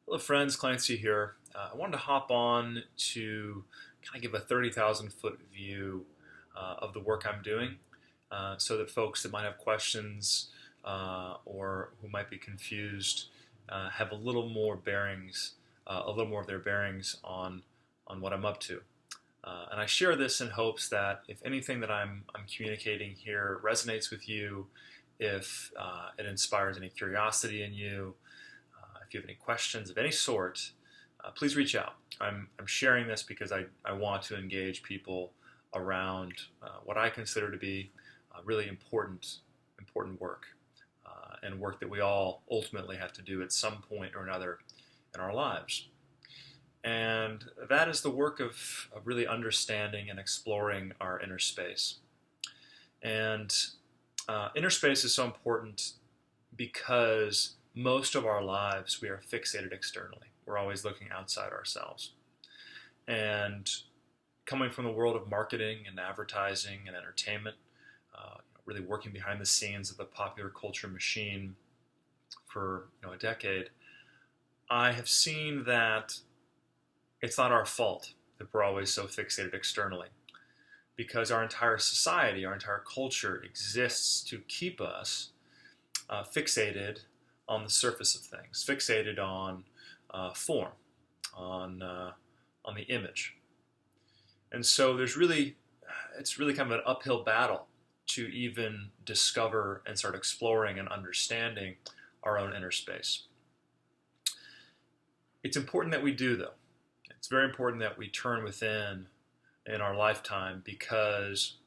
Hello friends, Clancy here. I wanted to hop on to kind of give a 30,000 foot view of the work I'm doing so that folks that might have questions or who might be confused have a little more bearings, a little more of their bearings on what I'm up to. And I share this in hopes that if anything that I'm communicating here resonates with you, if it inspires any curiosity in you, if you have any questions of any sort, please reach out. I'm sharing this because I want to engage people around what I consider to be really important work and work that we all ultimately have to do at some point or another in our lives. And that is the work of really understanding and exploring our inner space. And inner space is so important because most of our lives we are fixated externally. We're always looking outside ourselves. And coming from the world of marketing and advertising and entertainment, really working behind the scenes of the popular culture machine for a decade, I have seen that it's not our fault that we're always so fixated externally, because our entire society, our entire culture exists to keep us fixated on the surface of things, fixated on form, on the image. And so it's really kind of an uphill battle to even discover and start exploring and understanding our own inner space. It's important that we do, though. It's very important that we turn within in our lifetime, because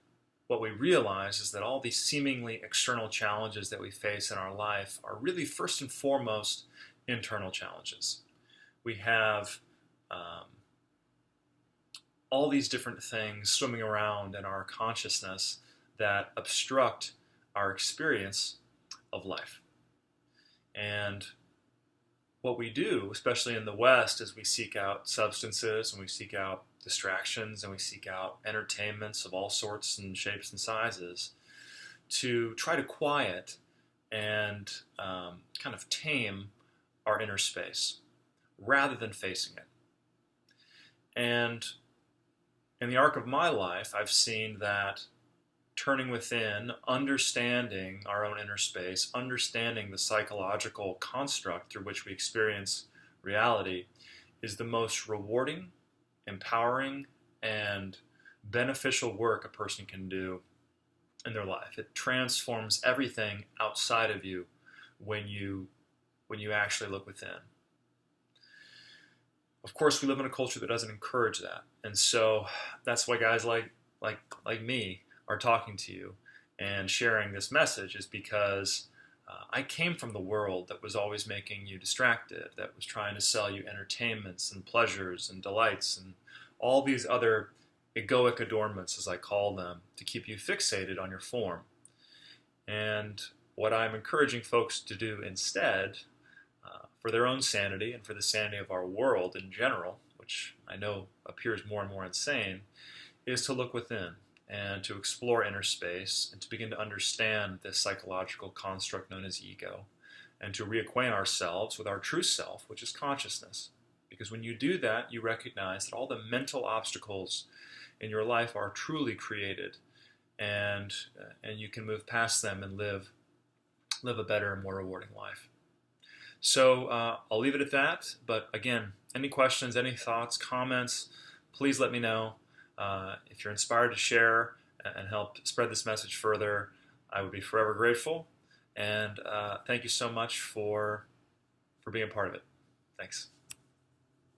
what we realize is that all these seemingly external challenges that we face in our life are really first and foremost internal challenges. We have all these different things swimming around in our consciousness that obstruct our experience of life. And what we do, especially in the West, is we seek out substances and we seek out distractions and we seek out entertainments of all sorts and shapes and sizes to try to quiet and kind of tame our inner space rather than facing it. And in the arc of my life, I've seen that turning within, understanding our own inner space, understanding the psychological construct through which we experience reality is the most rewarding, empowering, and beneficial work a person can do in their life. It transforms everything outside of you when you actually look within. Of course, we live in a culture that doesn't encourage that, and so that's why guys like me are talking to you and sharing this message, is because I came from the world that was always making you distracted, that was trying to sell you entertainments and pleasures and delights and all these other egoic adornments, as I call them, to keep you fixated on your form. And what I'm encouraging folks to do instead, for their own sanity and for the sanity of our world in general, which I know appears more and more insane, is to look within and to explore inner space and to begin to understand this psychological construct known as ego, and to reacquaint ourselves with our true self, which is consciousness. Because when you do that, you recognize that all the mental obstacles in your life are truly created, and you can move past them and live a better and more rewarding life. So I'll leave it at that. But again, any questions, any thoughts, comments, please let me know. If you're inspired to share and help spread this message further, I would be forever grateful. And thank you so much for being a part of it. Thanks.